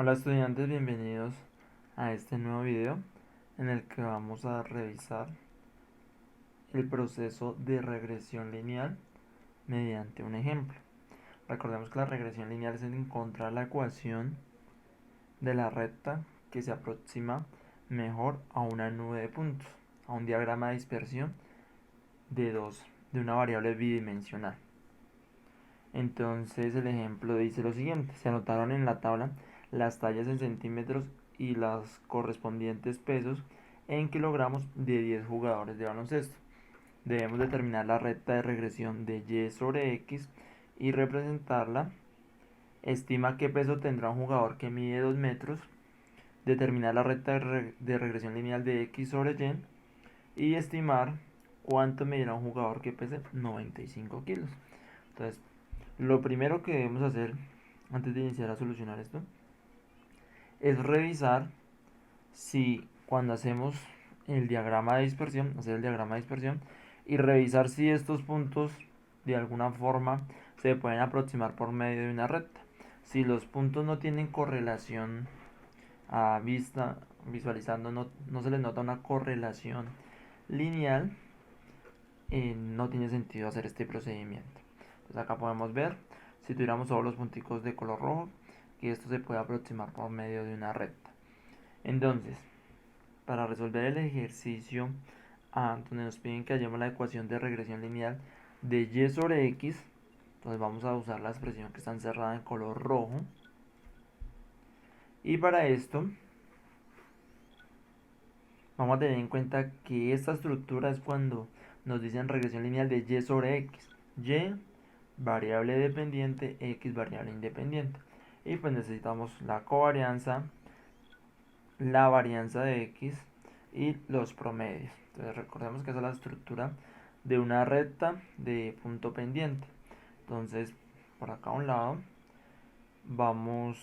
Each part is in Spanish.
Hola estudiantes, bienvenidos a este nuevo video en el que vamos a revisar el proceso de regresión lineal mediante un ejemplo. Recordemos que la regresión lineal es encontrar la ecuación de la recta que se aproxima mejor a una nube de puntos, a un diagrama de dispersión de una variable bidimensional. Entonces el ejemplo dice lo siguiente: se anotaron en la tabla las tallas en centímetros y los correspondientes pesos en kilogramos de 10 jugadores de baloncesto. Debemos determinar la recta de regresión de y sobre x y representarla. Estima qué peso tendrá un jugador que mide 2 metros. Determinar la recta de regresión lineal de x sobre y estimar cuánto medirá un jugador que pese 95 kilos. Entonces, lo primero que debemos hacer antes de iniciar a solucionar esto es revisar si cuando hacemos el diagrama de dispersión, hacer el diagrama de dispersión y revisar si estos puntos de alguna forma se pueden aproximar por medio de una recta. Si los puntos no tienen correlación a vista, visualizando, no se les nota una correlación lineal, no tiene sentido hacer este procedimiento. Entonces acá podemos ver, si tuviéramos solo los punticos de color rojo, que esto se puede aproximar por medio de una recta. Entonces, para resolver el ejercicio A, donde nos piden que hallemos la ecuación de regresión lineal de y sobre x, entonces vamos a usar la expresión que está encerrada en color rojo. Y para esto, vamos a tener en cuenta que esta estructura es cuando nos dicen regresión lineal de y sobre x. Y, variable dependiente, x, variable independiente. Y pues necesitamos la covarianza, la varianza de x y los promedios. Entonces recordemos que esa es la estructura de una recta de punto pendiente. Entonces, por acá a un lado, vamos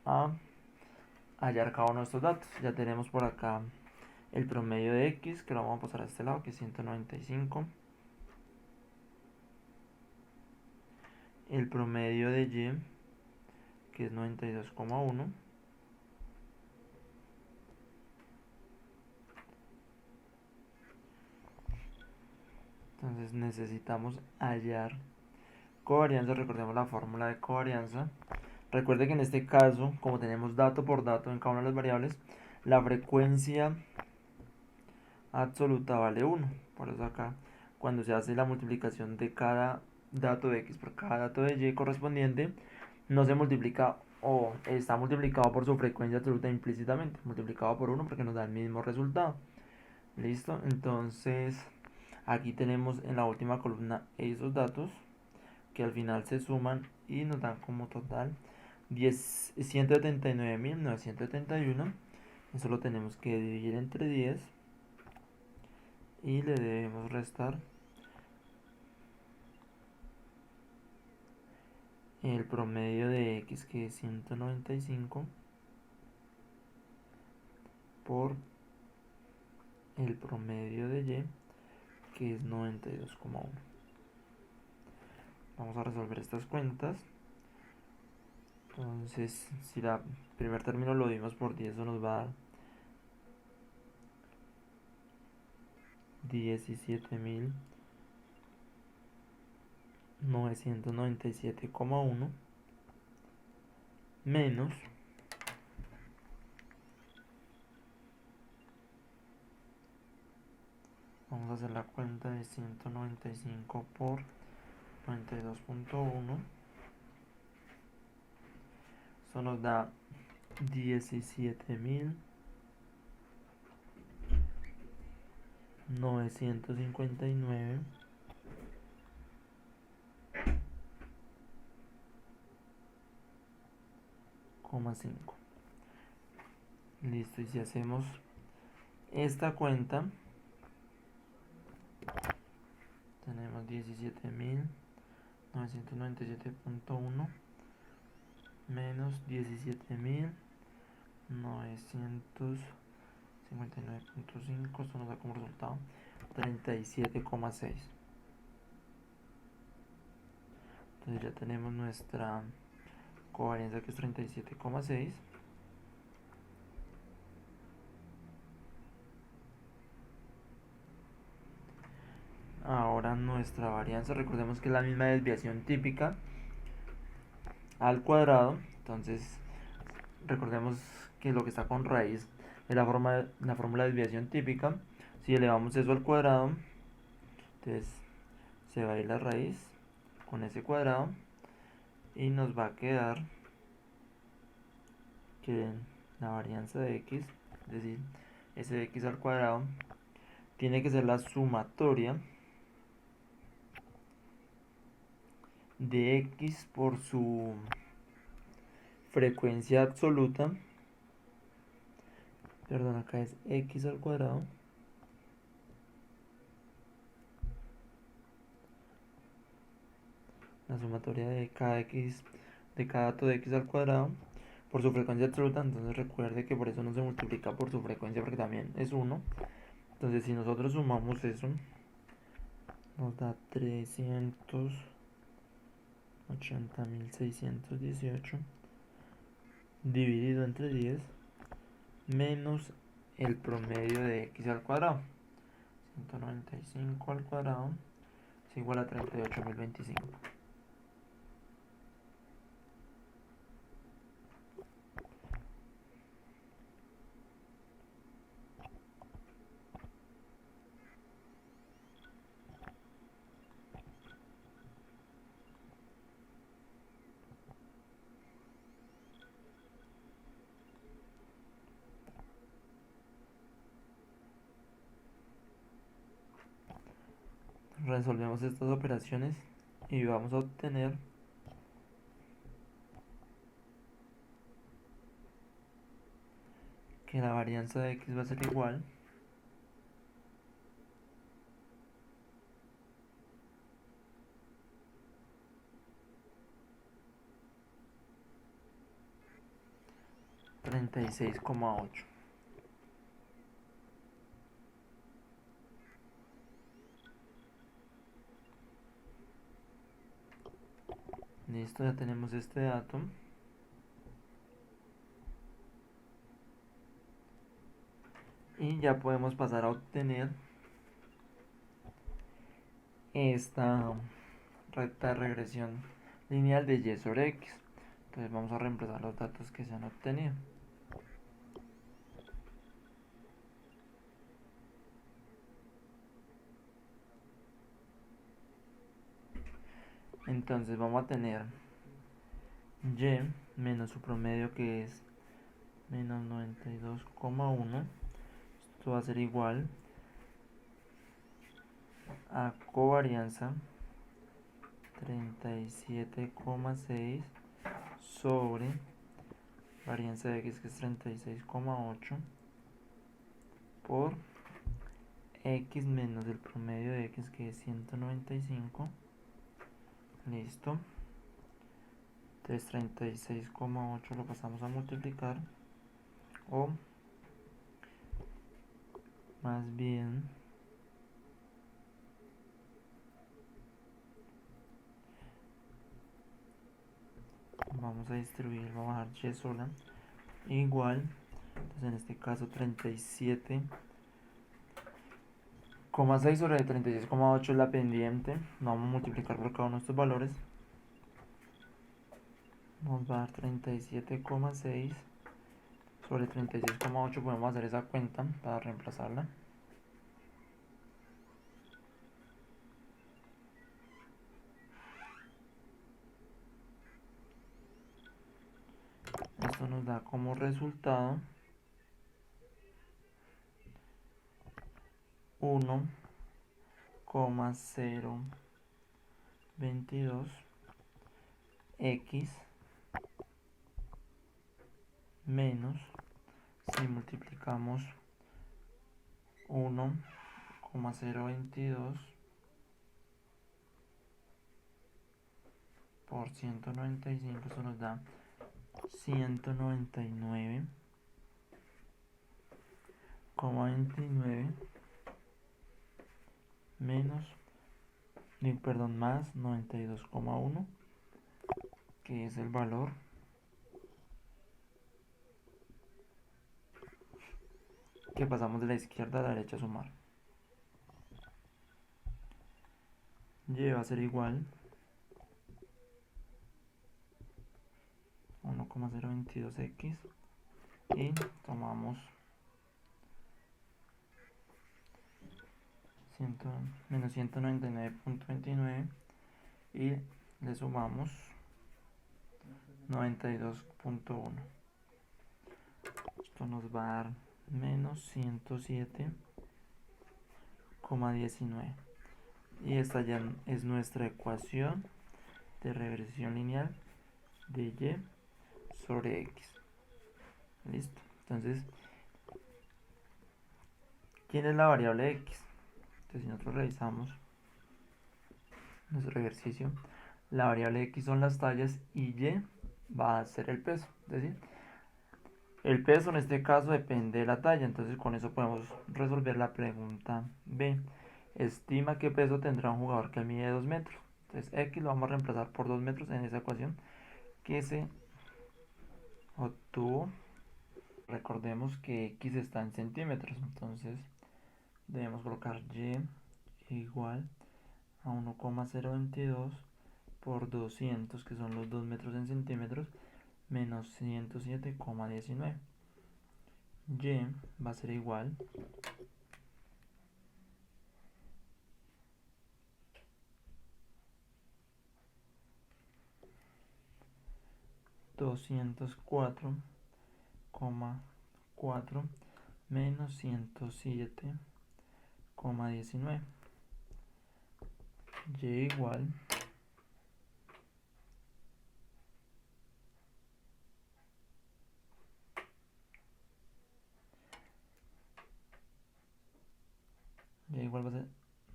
a hallar cada uno de estos datos. Ya tenemos por acá el promedio de x, que lo vamos a pasar a este lado, que es 195. El promedio de y, que es 92,1. Entonces necesitamos hallar covarianza. Recordemos la fórmula de covarianza. Recuerde que en este caso, como tenemos dato por dato en cada una de las variables, la frecuencia absoluta vale 1. Por eso acá, cuando se hace la multiplicación de cada dato de x por cada dato de y correspondiente, no se multiplica o está multiplicado por su frecuencia absoluta implícitamente, multiplicado por 1 porque nos da el mismo resultado. ¿Listo? Entonces, aquí tenemos en la última columna esos datos que al final se suman y nos dan como total 179.971. Eso lo tenemos que dividir entre 10 y le debemos restar el promedio de x, que es 195, por el promedio de y, que es 92,1. Vamos a resolver estas cuentas. Entonces, si el primer término lo dimos por 10, eso nos va a dar 17.997,1 menos, vamos a hacer la cuenta de 195 por 92,1. Eso nos da 17.959,5. Listo, y si hacemos esta cuenta, tenemos 17.997,1 menos 17.959,5. Esto nos da como resultado 37,6. Entonces ya tenemos nuestra covarianza, que es 37,6. ahora nuestra varianza. Recordemos que es la misma desviación típica al cuadrado. Entonces recordemos que lo que está con raíz es la fórmula de desviación típica. Si elevamos eso al cuadrado, entonces se va a ir la raíz con ese cuadrado y nos va a quedar que la varianza de x, es decir, s de x al cuadrado, tiene que ser la sumatoria de x por su frecuencia absoluta, perdón, acá es x al cuadrado, la sumatoria de cada x, de cada dato de x al cuadrado por su frecuencia absoluta. Entonces recuerde que por eso no se multiplica por su frecuencia, porque también es 1. Entonces si nosotros sumamos eso, nos da 380.618 dividido entre 10 menos el promedio de x al cuadrado. 195 al cuadrado es igual a 38.025. Resolvemos estas operaciones y vamos a obtener que la varianza de x va a ser igual a 36,8. Listo, ya tenemos este dato. Y ya podemos pasar a obtener esta recta de regresión lineal de y sobre x. Entonces vamos a reemplazar los datos que se han obtenido. Entonces vamos a tener y menos su promedio, que es menos 92,1. Esto va a ser igual a covarianza 37,6 sobre varianza de x, que es 36,8, por x menos el promedio de x, que es 195. Listo. Entonces 36,8 lo pasamos a multiplicar, o más bien vamos a distribuir, vamos a dejar y sola igual, entonces en este caso 37,6 sobre 36,8 es la pendiente. Vamos a multiplicar por cada uno de estos valores. Nos va a dar 37,6 sobre 36,8. Podemos hacer esa cuenta para reemplazarla. Esto nos da como resultado 1,022 x menos, si multiplicamos 1,022 por 195, eso nos da 199,29 menos, perdón, más 92,1, que es el valor que pasamos de la izquierda a la derecha a sumar. Y va a ser igual a 1,022x y tomamos menos 199.29 y le sumamos 92.1. Esto nos va a dar menos 107,19. Y esta ya es nuestra ecuación de regresión lineal de y sobre x. Listo. Entonces, ¿quién es la variable x? Entonces, si nosotros revisamos nuestro ejercicio, la variable x son las tallas y y va a ser el peso. Es decir, el peso en este caso depende de la talla. Entonces, con eso podemos resolver la pregunta B. Estima qué peso tendrá un jugador que mide 2 metros. Entonces, x lo vamos a reemplazar por 2 metros en esa ecuación que se obtuvo. Recordemos que x está en centímetros, entonces debemos colocar y igual a 1,022 por 200, que son los 2 metros en centímetros, menos 107,19. Y va a ser igual a 204,4 menos 107,19. Y igual va a ser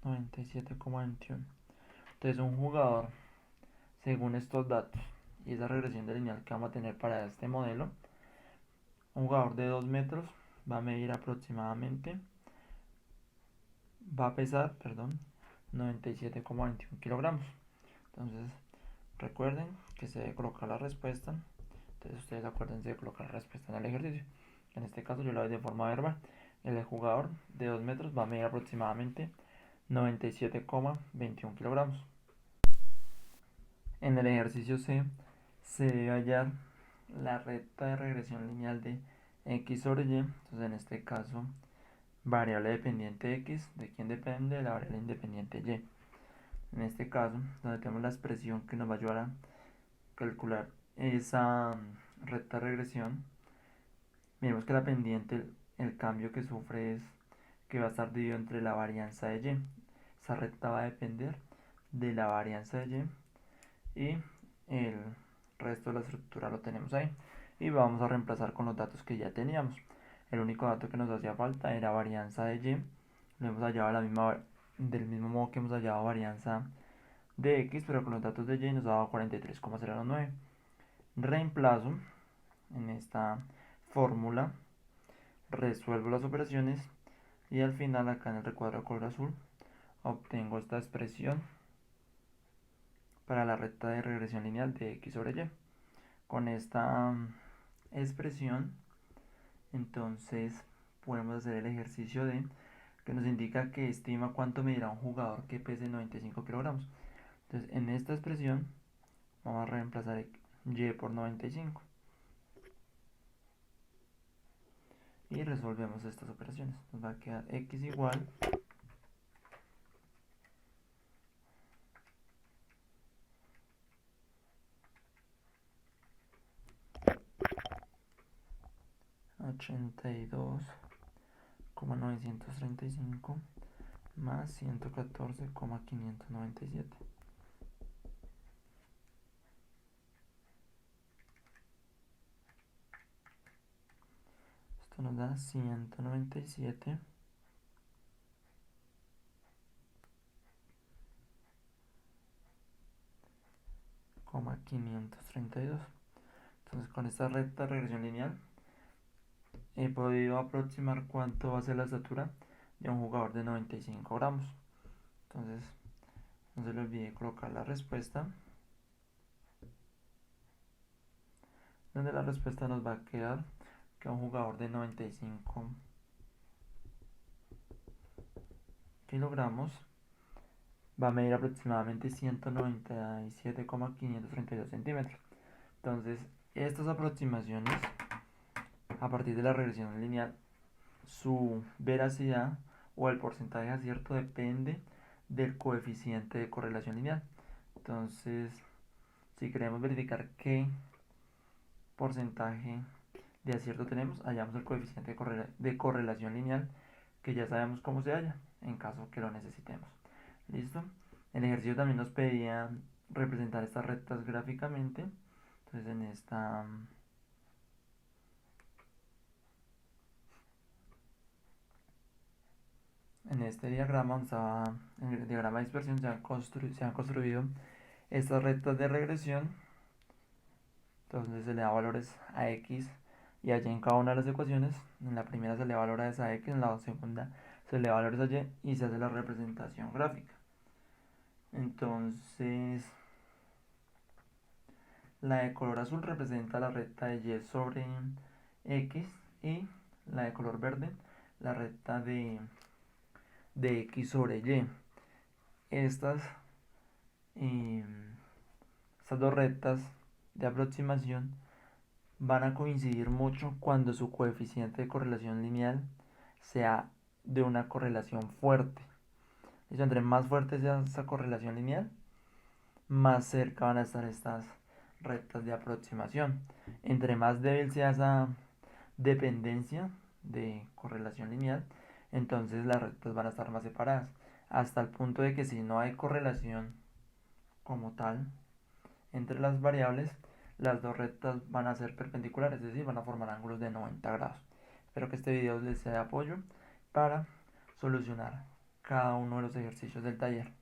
97,21. Entonces un jugador, según estos datos y esa regresión de lineal que vamos a tener para este modelo, un jugador de 2 metros va a medir aproximadamente, va a pesar, perdón, 97,21 kilogramos. Entonces, recuerden que se debe colocar la respuesta. Entonces, ustedes acuérdense de colocar la respuesta en el ejercicio. En este caso, yo la doy de forma verbal. El jugador de 2 metros va a medir aproximadamente 97,21 kilogramos. En el ejercicio C, se debe hallar la recta de regresión lineal de x sobre y. Entonces, en este caso, variable dependiente x, ¿de quién depende? De la variable independiente y. En este caso, donde tenemos la expresión que nos va a ayudar a calcular esa recta de regresión, miremos que la pendiente, el cambio que sufre es que va a estar dividido entre la varianza de y. Esa recta va a depender de la varianza de y el resto de la estructura lo tenemos ahí. Y vamos a reemplazar con los datos que ya teníamos. El único dato que nos hacía falta era varianza de y. Lo hemos hallado del mismo modo que hemos hallado varianza de x, pero con los datos de y nos daba 43,009. Reemplazo en esta fórmula, resuelvo las operaciones y al final acá en el recuadro de color azul obtengo esta expresión para la recta de regresión lineal de x sobre y. Con esta expresión entonces podemos hacer el ejercicio de que nos indica que estima cuánto medirá un jugador que pese 95 kilogramos. Entonces en esta expresión vamos a reemplazar y por 95 y resolvemos estas operaciones. Nos va a quedar x igual a 82,935 más 114,597. Esto nos da 197,532. Entonces con esta recta de regresión lineal he podido aproximar cuánto va a ser la estatura de un jugador de 95 gramos. Entonces no se le olvide colocar la respuesta, donde la respuesta nos va a quedar que un jugador de 95 kilogramos va a medir aproximadamente 197,532 centímetros. Entonces, estas aproximaciones, a partir de la regresión lineal, su veracidad o el porcentaje de acierto depende del coeficiente de correlación lineal. Entonces, si queremos verificar qué porcentaje de acierto tenemos, hallamos el coeficiente de correlación lineal, que ya sabemos cómo se halla en caso que lo necesitemos. ¿Listo? El ejercicio también nos pedía representar estas rectas gráficamente. Entonces en este diagrama, en el diagrama de dispersión, se han construido estas rectas de regresión. Entonces se le da valores a x y a y en cada una de las ecuaciones. En la primera se le da valores a x, en la segunda se le da valores a y y se hace la representación gráfica. Entonces, la de color azul representa la recta de y sobre x y la de color verde la recta de x sobre y. Estas, eh, estas dos rectas de aproximación van a coincidir mucho cuando su coeficiente de correlación lineal sea de una correlación fuerte. Entre más fuerte sea esa correlación lineal, más cerca van a estar estas rectas de aproximación. Entre más débil sea esa dependencia de correlación lineal, entonces las rectas van a estar más separadas, hasta el punto de que si no hay correlación como tal entre las variables, las dos rectas van a ser perpendiculares, es decir, van a formar ángulos de 90 grados. Espero que este video les sea de apoyo para solucionar cada uno de los ejercicios del taller.